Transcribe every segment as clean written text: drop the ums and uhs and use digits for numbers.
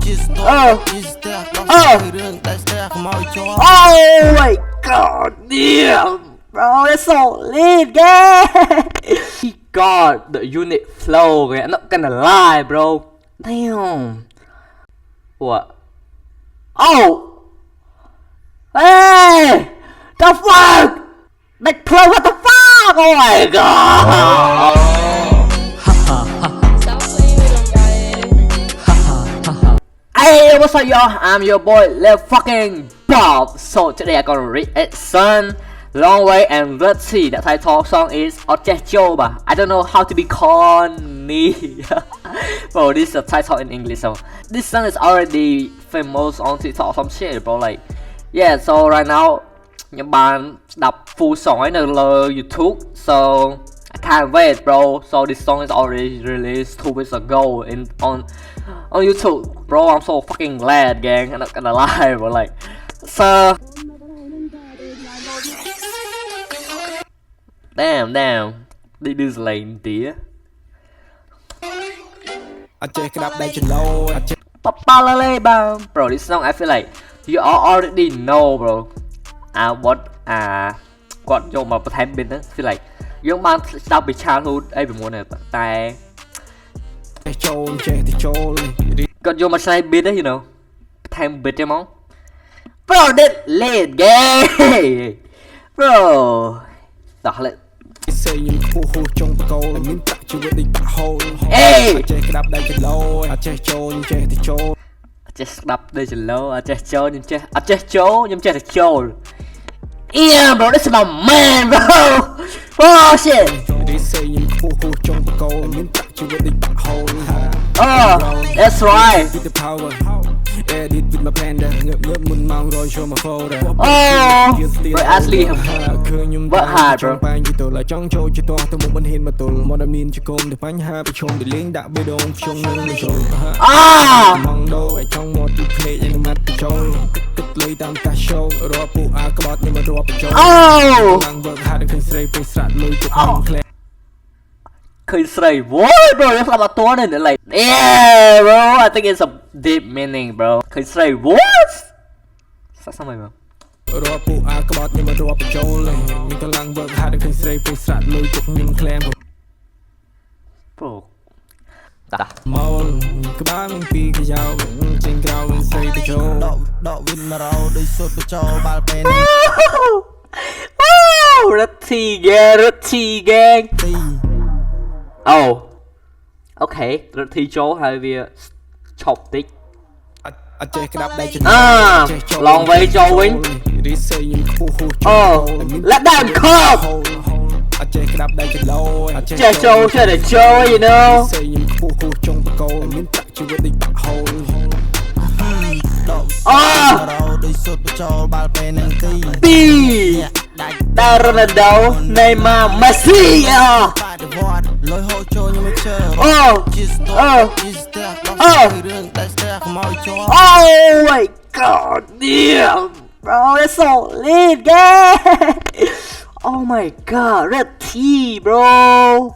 Oh my god, damn, bro, that's so lit, gang. He got the unit flow, gang. I'm not gonna lie, bro. Damn. What? Oh! Hey! The fuck? Like, play what the fuck? Oh my god! Hey, what's up, y'all? I'm your boy, Lil fucking Bob. So today I'm gonna react Sun, Long Way, and Red Sea. The title song is Ojejoba. I don't know how to be called me. Bro, this is the title in English. So this song is already famous on TikTok or some shit, bro. Like, yeah. So right now, những bạn đọc full song ấy ở YouTube. So I can't wait, bro. So this song is already released 2 weeks ago on YouTube, bro. I'm so fucking glad, gang. I'm not gonna lie, bro. Like, so damn, this is like dear. Bro, this song I feel like you all already know, bro. What គាត់យកមកបន្ថែម beat ហ្នឹង feel like យើងបានស្ដាប់ពី childhood អីពីមុនតែគាត់យកមកឆ្នៃ beat ហ្នឹង you know បន្ថែម beat ទេហ្មង bro that late gay bro ដល់លេ Hey ចេះស្ដាប់ដៃចលោអត់ចេះចូលខ្ញុំចេះតែចូលចេះស្ដាប់ដៃចលោអត់ចេះចូលខ្ញុំចេះអត់ចេះចូលខ្ញុំចេះតែចូល Yeah, bro, this is my man, bro. Oh shit. Oh, that's right. Oh, bro, Ashley, work hard, bro. Ah. Oh! Khơi sray, what, bro? That's not a tournament, like, yeah, bro. I think it's a deep meaning, bro. Khơi sray, what? Sao mày, bro? Bro. Wow, Rutty gang. Oh, okay. Rutty Joe hai việc chọc tích. Long way Joe win. Oh, let them come. Chơi show, chơi để show, you know. B Ronaldo, Neymar, Messi. Oh my god, damn, bro, that's so lit, gang. Oh my god, Red T, bro.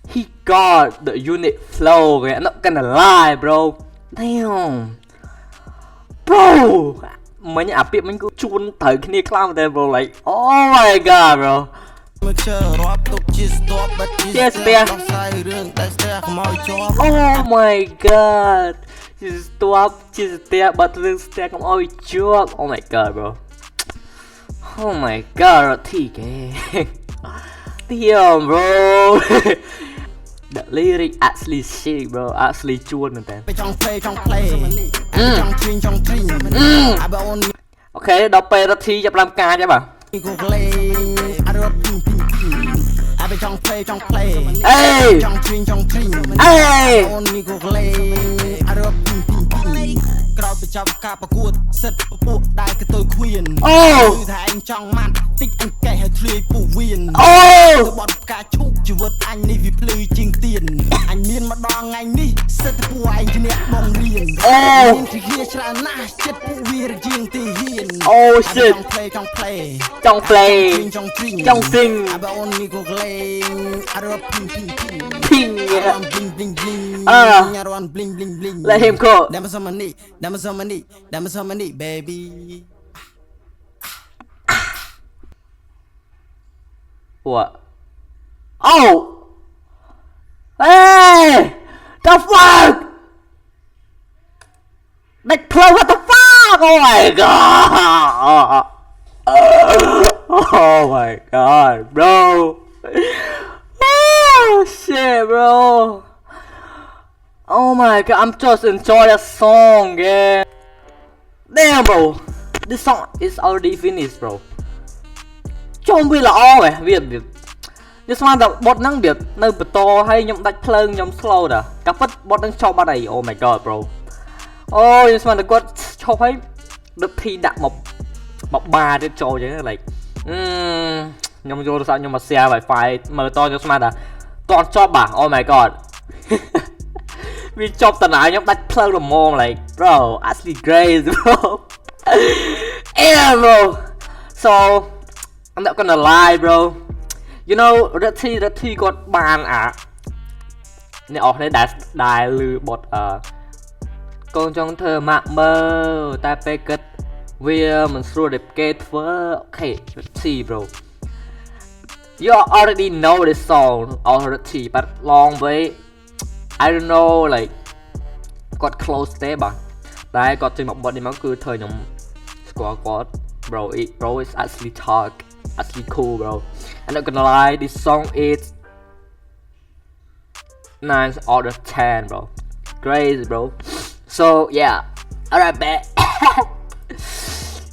He got the unit flow, man. I'm not gonna lie, bro. Damn. Bro. Mấy nhà biết mình cứ chuôn tới cái này clown there, bro. Like, oh my god, bro. Yes, bear. Oh my god. Just stop, but lưng step không ôi chuột. Oh my god, bro. Oh my god, TK. Damn, bro. The lyric actually shit, bro. Actually chuồn mình okay, đọc về rất thi dập làm ca chứ bà. Hey! Hey! Oh! Oh shit! Trong play! Trong sing! Ping! bling bling bling. Let him go. Diamonds on my knee, diamonds on my knee, diamonds on my knee, baby. What? Oh! Hey! The fuck? Like play what the fuck? Oh my god! Oh my god, bro! Oh shit, bro! Oh my god, I'm just enjoying the song, yeah. Damn, bro! This song is already finished, bro. ចុំវាល្អហ៎វាខ្ញុំស្មានតែបទហ្នឹងវានៅបន្តឲ្យខ្ញុំដាច់ភ្លើងខ្ញុំ slow តាកាពិតបទហ្នឹងចប់បាត់ហើយ Oh my god bro អូខ្ញុំស្មានតែគាត់ឈប់ហើយដឹកធីដាក់មកបាទៀតចូលអញ្ចឹង like ខ្ញុំយកទូរស័ព្ទខ្ញុំមក share Wi-Fi មើលតខ្ញុំស្មានថាតន់ចប់បាទ Oh my god វាចប់តាណាខ្ញុំដាច់ភ្លើងល្មម like bro actually great bro yeah bro so I'm not gonna lie bro you know រទ្ធីគាត់បានអ្នកអស់នេះដែលលឺបទកូនចង់ធ្វើម៉ាក់មើលតែពេលគិតវាមិនស្រួលដែលគេធ្វើអូខេរទ្ធី bro you already know this song already but long way I don't know like គាត់ close ទេបាទតែគាត់ចេញមកបទនេះមកគឺធ្វើខ្ញុំស្គាល់គាត់ bro is actually talk actually cool bro I'm not gonna lie this song is 9 out of 10 bro crazy bro so yeah alright bet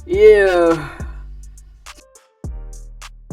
yeah